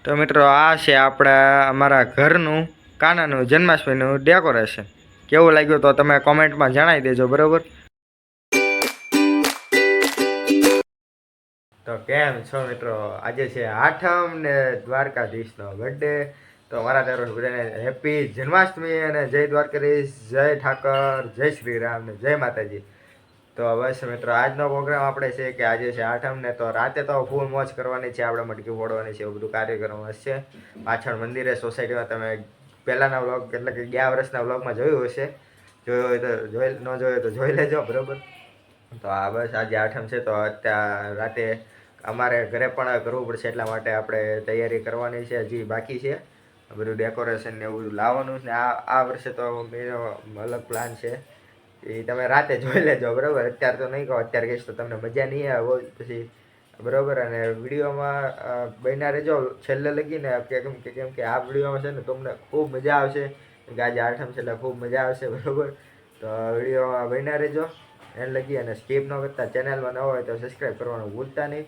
તો મિત્રો આ છે આપણા અમારા ઘરનું કાનાનું જન્માષ્ટમીનું ડેકોરેશન. કેવું લાગ્યું તો તમે કોમેન્ટમાં જણાવી દેજો, બરાબર? તો કેમ છો મિત્રો? આજે છે આઠમ ને દ્વારકાધીશનો બર્થડે. તો મારા તરફ બધાને હેપી જન્માષ્ટમી અને જય દ્વારકાધીશ, જય ઠાકર, જય શ્રી રામ ને જય માતાજી. તો બસ મિત્રો આજનો પ્રોગ્રામ આપણે છે કે આજે છે આઠમ ને તો રાતે તો ફૂલ મોજ કરવાની છે, આપણે મટકી ફોડવાની છે, એવું બધું કાર્યક્રમ હશે પાછળ મંદિરે સોસાયટીમાં. તમે પહેલાંના વ્લોગ એટલે કે ગયા વર્ષના વ્લોગમાં જોયું હશે, જોયું હોય તો ન જોયું તો જોઈ લેજો, બરાબર? તો આ બસ આજે આઠમ છે તો અત્યારે રાતે અમારે ઘરે પણ કરવું પડશે, એટલા માટે આપણે તૈયારી કરવાની છે. હજી બાકી છે બધું ડેકોરેશન ને એવું બધું લાવવાનું છે. આ વર્ષે તો મેરો અલગ પ્લાન છે, એ તમે રાતે જોઈ લેજો, બરાબર? અત્યારે તો નહીં કહો, અત્યારે કહીશ તો તમને મજા નહીં આવે પછી, બરાબર? અને વિડીયોમાં બન્યા રહેજો છેલ્લે લગીને, કેમ કે આ વિડીયોમાં છે ને તમને ખૂબ મજા આવશે, કે આજે આઠમ છે એટલે ખૂબ મજા આવશે, બરાબર? તો વિડીયોમાં બન્યા રહેજો એને લગી, અને સ્કીપ ન કરતા. ચેનલમાં ન હોય તો સબસ્ક્રાઈબ કરવાનું ભૂલતા નહીં.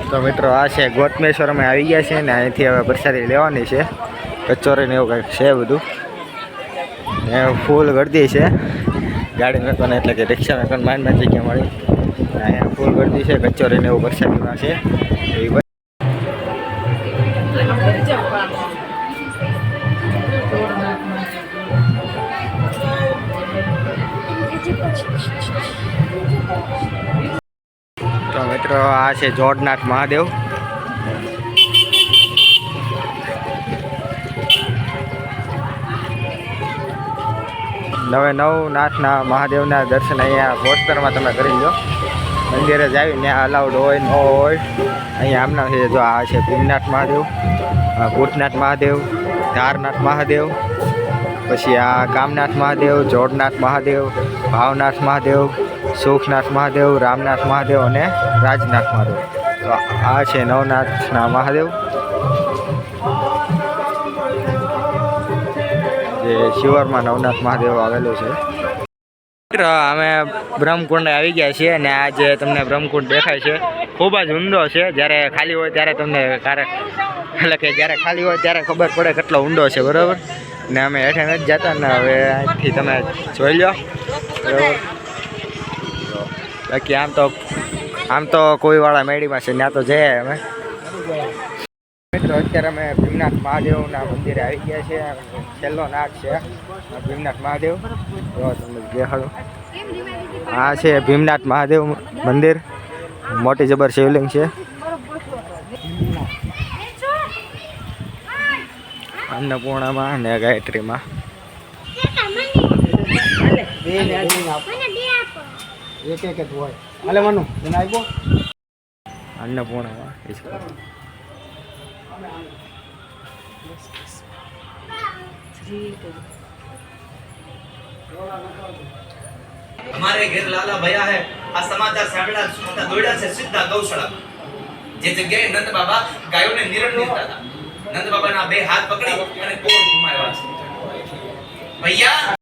તો મિત્રો આ છે ગોતમેશ્વર, અમે આવી ગયા છે ને અહીંથી હવે પ્રસાદી લેવાની છે. કચોરીને એવું કંઈક છે બધું, ને ફૂલ ગળદી છે ગાડી મેકવાને, એટલે કે રિક્ષા મેકવાને માંડ જગ્યા મળી. અહીંયા ફૂલ ગળદી છે, કચોરીને એવું પ્રસાદીમાં છે. તો મિત્રો આ છે જોડનાથ મહાદેવ. નવે નવ નાથના મહાદેવના દર્શન અહીંયા પોસ્ટરમાં તમે કરી લો. મંદિરે જ આવીને અલાઉડ હોય ન હોય, અહીંયા આમના છે. જો આ છે ભીમનાથ મહાદેવ, ભૂતનાથ મહાદેવ, ધારનાથ મહાદેવ, પછી આ કામનાથ મહાદેવ, જોડનાથ મહાદેવ, ભાવનાથ મહાદેવ, સુખનાથ મહાદેવ, રામનાથ મહાદેવ અને રાજનાથ મહાદેવ. તો આ છે નવનાથના મહાદેવ, જે શિવરમાં નવનાથ મહાદેવ આવેલું છે. અમે બ્રહ્મકુંડ આવી ગયા છીએ, અને આ જે તમને બ્રહ્મકુંડ દેખાય છે ખૂબ જ ઊંડો છે. જ્યારે ખાલી હોય ત્યારે તમને એટલે કે જ્યારે ખાલી હોય ત્યારે ખબર પડે કેટલો ઊંડો છે, બરાબર? ને અમે હેઠે નથી જતા ને, હવે અહીંથી તમે જોઈ લો, બરાબર? બાકી આમ તો કોઈ વાળા મેળીમાં છે, ત્યાં તો જઈએ અમે. મિત્રો અત્યારે અમે ભીમનાથ મહાદેવના મંદિરે આવી ગયા છે. છેલ્લો નાથ છે ભીમનાથ મહાદેવ. જો તમને દેખાડો, આ છે ભીમનાથ મહાદેવ મંદિર, મોટી જબર શિવલિંગ છે. અન્નપૂર્ણામાં અને ગાયત્રીમાં. અન્નપૂર્ણામાં हमारे घर लाला भया है आ समाचार सांभळ्या सुनता दौड्या છે સીધા ગૌશાળા. જે જગ્યાએ નંદ બાબા ગાયોને નિરણ દીધા હતા, નંદ બાબાના બે હાથ પકડી અને કોળ ઘુમાવ્યા છે. ભૈયા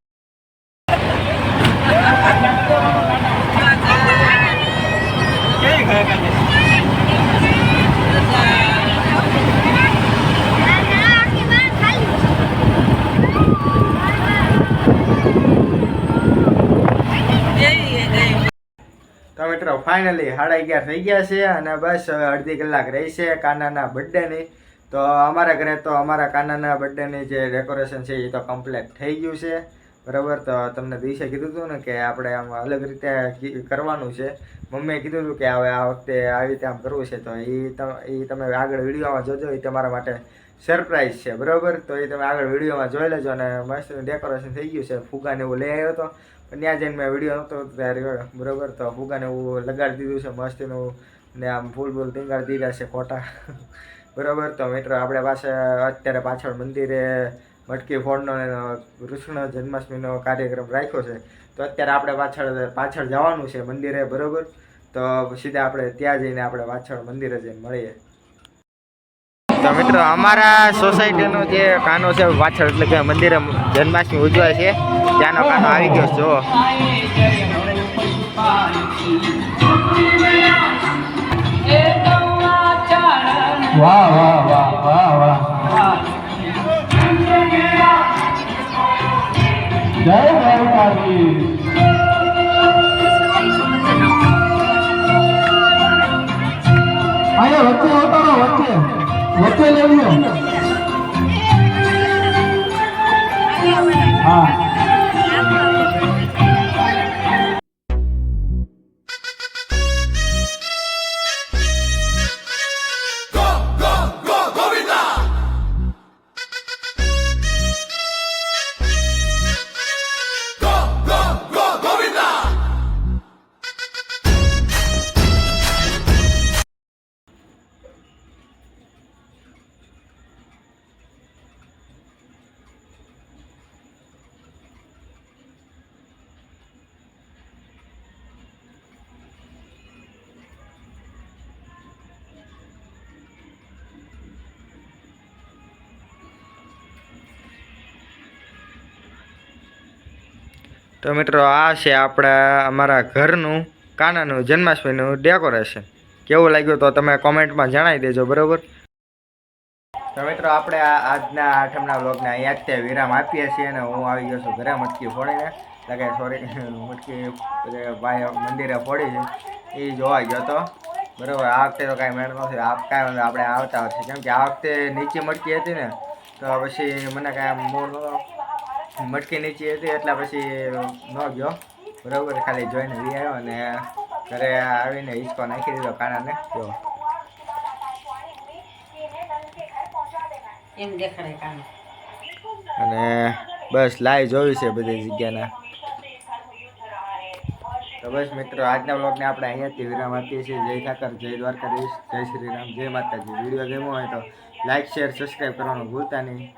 તો મિત્રો ફાઇનલી 11:30 થઈ ગયા છે, અને બસ હવે અડધી કલાક રહી છે કાનાના બર્થડેની. તો અમારા ઘરે તો અમારા કાનાના બર્થડેની જે ડેકોરેશન છે એ તો કમ્પ્લીટ થઈ ગયું છે, બરાબર? તો તમને દિવસે કીધું હતું ને કે આપણે આમ અલગ રીતે કરવાનું છે. મમ્મીએ કીધું હતું કે હવે આ વખતે આવી રીતે આમ કરવું છે, તો એ તમે આગળ વિડીયોમાં જોજો, એ તમારા માટે સરપ્રાઈઝ છે, બરાબર? તો એ તમે આગળ વિડીયોમાં જોઈ લેજો. અને મસ્ત ડેકોરેશન થઈ ગયું છે. ફુગાને એવું લઈ આવ્યો હતો, પણ ત્યાં જઈને મેં વિડીયો નહોતો ત્યારે, બરાબર? તો ફુગાને એવું લગાડી દીધું છે મસ્તનું, ને આમ ફૂલ ફૂલ ટીંગાડી દીધા છે ખોટા. બરાબર. તો મિત્રો આપણે પાસે અત્યારે પાછળ મંદિરે મટકી ફોડનો કૃષ્ણ જન્માષ્ટમીનો કાર્યક્રમ રાખ્યો છે. તો અત્યારે આપણે પાછળ જવાનું છે મંદિરે. બરાબર. તો સીધા આપણે ત્યાં જઈને આપણે પાછળ મંદિરે જઈને મળીએ. તો મિત્રો અમારા સોસાયટીનો જે કાનો છે પાછળ, એટલે કે મંદિરે જન્માષ્ટમી ઉજવાય છે ત્યાંનો કાનો આવી ગયો છે. જુઓ. વાહ વાહ વાહ વાહ વાહ. જય દ્વારકાધીશ. અહીંયા વચ્ચે ઉતારો, વચ્ચે લઈ લો. હા. તો મિત્રો આ છે આપણા અમારા ઘરનું કાનાનું જન્માષ્ટમીનું ડેકોરેશન. કેવું લાગ્યું તો તમે કોમેન્ટમાં જણાવી દેજો. બરાબર. તો મિત્રો આપણે આજના આઠમના વ્લોગને અહીંયા જ તે વિરામ આપીએ છીએ અને હું આવી ગયો છું ઘરે મટકી ફોડીને. એટલે કે સોરી, મટકી ભાઈ મંદિરે ફોડી છે એ જોવા ગયો હતો. બરાબર. આ વખતે તો કાંઈ મેળ નથી. કાંઈ આપણે આવતા વર્ષે, કેમ કે આ વખતે નીચે મટકી હતી ને, તો પછી મને કાંઈ મૂળ મટકી નીચે હતી એટલે પછી ન ગયો. બરાબર. ખાલી જોઈને વી આવ્યો અને ઘરે આવીને હિંચકો નાખી દીધો કાનાને. જો એમ દેખાડે કામ. અને બસ લાઈવ જોયું છે બધી જગ્યાના. તો બસ મિત્રો આજના વ્લોગને આપણે અહીંયાથી વિરામ આપીએ છીએ. જય ઠાકર, જય દ્વારકાધીશ, જય શ્રી રામ, જય માતાજી. વિડીયો ગમ્યો હોય તો લાઈક, શેર, સબસ્ક્રાઈબ કરવાનું ભૂલતા નહીં.